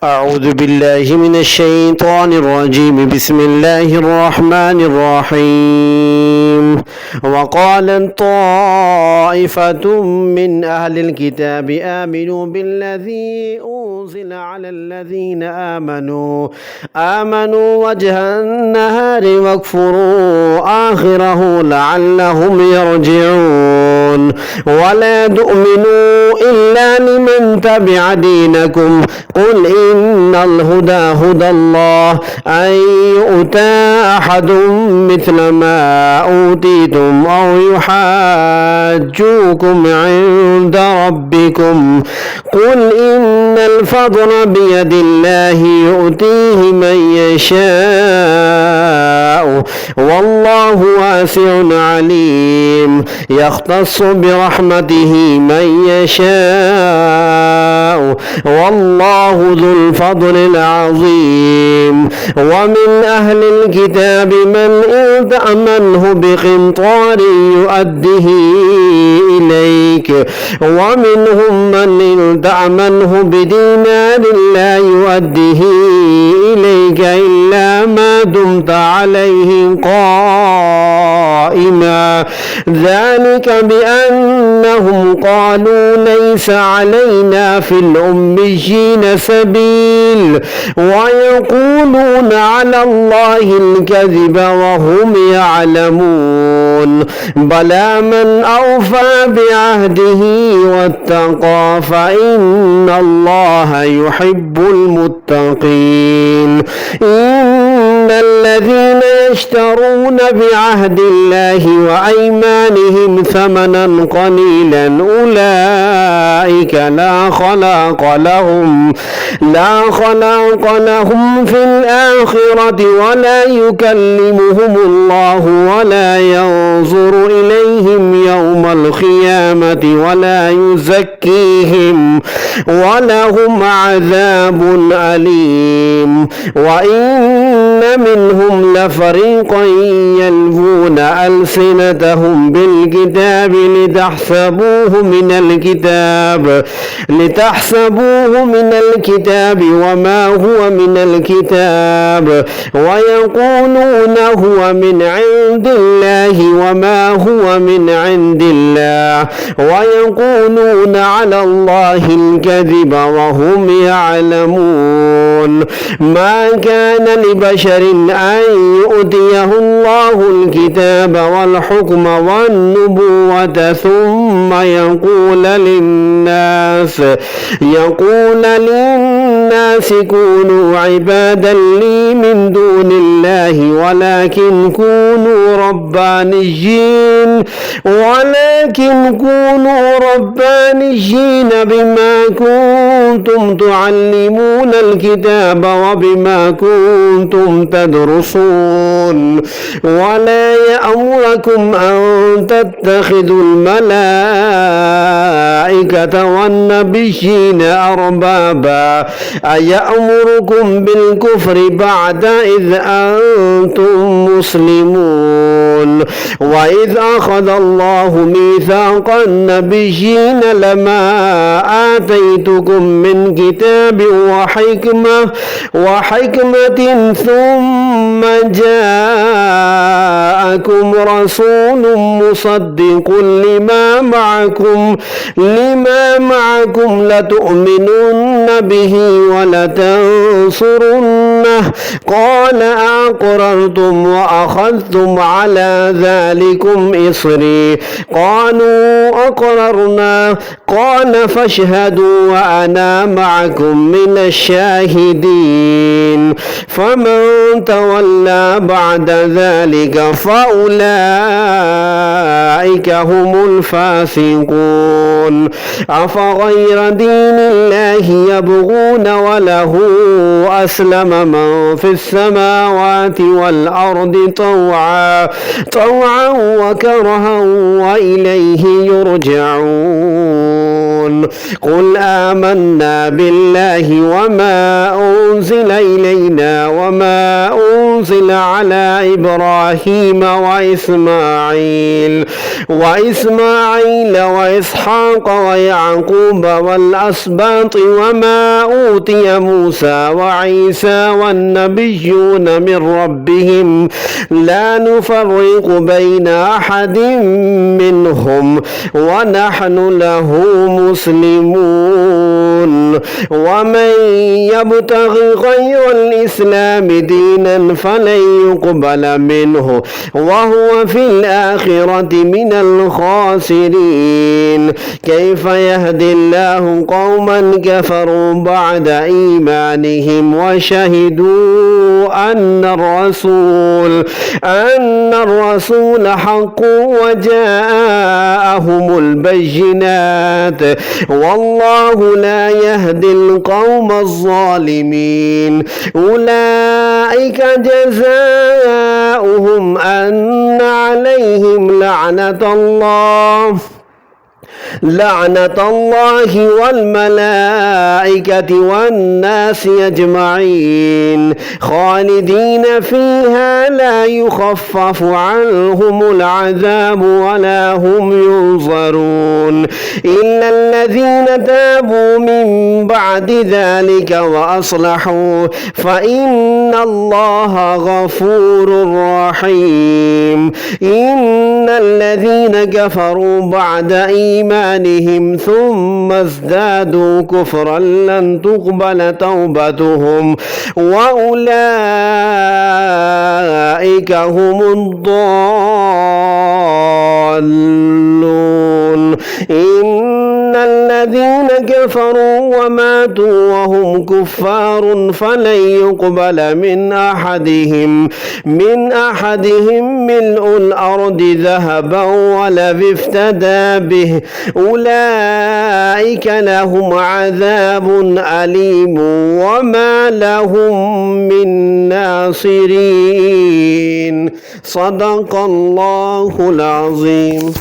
أعوذ بالله من الشيطان الرجيم. بسم الله الرحمن الرحيم. وقال طائفة من أهل الكتاب آمنوا بالذي أنزل على الذين آمنوا وجه النهار واكفروا آخره لعلهم يرجعون. ولا تؤمنوا إلا لمن تبع دينكم قل إن الهدى هدى الله أن يؤتى أحد مثل ما أوتيتم أو يحاجوكم عند ربكم قل إن الفضل بيد الله يؤتيه من يشاء والله واسع عليم. يختص برحمته من يشاء والله ذو الفضل العظيم. ومن أهل الكتاب من إن تأمنه بقنطار يؤده إليك ومنهم من إن تأمنه بدينار لا يؤده إليك إلا ما دمت عليه قائما ذلك بأنهم قالوا ليس علينا في الأميين سبيل ويقولون على الله الكذب وهم يعلمون. بلى من أوفى بعهده واتقى فإن الله يحب المتقين. إن الذين يشترون بعهد الله وأيمانهم ثمنا قليلا أولئك لا خلاق لهم في الآخرة ولا يكلمهم الله ولا ينظر إليهم يوم القيامة ولا يزكيهم ولهم عذاب أليم. وإن منهم لفريقا يلوون ألسنتهم بالكتاب لتحسبوه من الكتاب وما هو من الكتاب ويقولون هو من عند الله وما هو من عند الله ويقولون على الله الكذب وهم يعلمون. ما كان لبشر أن يؤتيه الله الكتاب والحكم والنبوة ثم يقول للناس كونوا عبادا لي من دون الله ولكن كونوا ربانيين بما كنتم تعلمون الكتاب وبما كنتم تدرسون. ولا يأمركم أن تتخذوا الملائكة والنبيين أربابا أيأمركم بالكفر بعد إذ أنتم مسلمون. وإذ أخذ الله ميثاق النبيين لما آتيتكم من كتاب وحكمة ثم جاءكم رسول مصدق لما معكم لتؤمنن به ولتنصرنه قال أقررتم وأخذتم على ذلكم إصري قالوا أقررنا قال فاشهدوا وأنا معكم من الشاهدين. فمن تولى بعد ذلك فأولئك هم الفاسقون. أفغير دين الله يبغون وله أسلم من في السماوات والأرض طوعا وكرها وإليه يرجعون. قل آمنا بالله وما أنزل إلينا وما أنزل أنزل على إبراهيم وإسماعيل وإسحاق ويعقوب والأسباط وما أوتي موسى وعيسى والنبيون من ربهم لا نفرق بين أحد منهم ونحن له مسلمون ومن يبتغ غير الإسلام دينا فلن يقبل منه وهو في الآخرة من الخاسرين كيف يهدي الله قوما كفروا بعد إيمانهم وشهدوا أن الرسول حق وجاءهم البينات والله لا يهدي القوم الظالمين أولئك جزاؤهم أن عليهم لعنة الله والملائكة والناس أجمعين خالدين فيها لا يخفف عنهم العذاب ولا هم ينظرون إلا الذين تابوا من بعد ذلك وأصلحوا فإن الله غفور رحيم إن الذين كفروا بعد إيمانهم ثم ازدادوا كفرا لن تقبل توبتهم وأولئك هم الضالون إن الذين كفروا وماتوا وهم كفار فلن يقبل من أحدهم ملء الأرض ذهبا ولو افتدى به أولئك لهم عذاب أليم وما لهم من ناصرين صدق الله العظيم.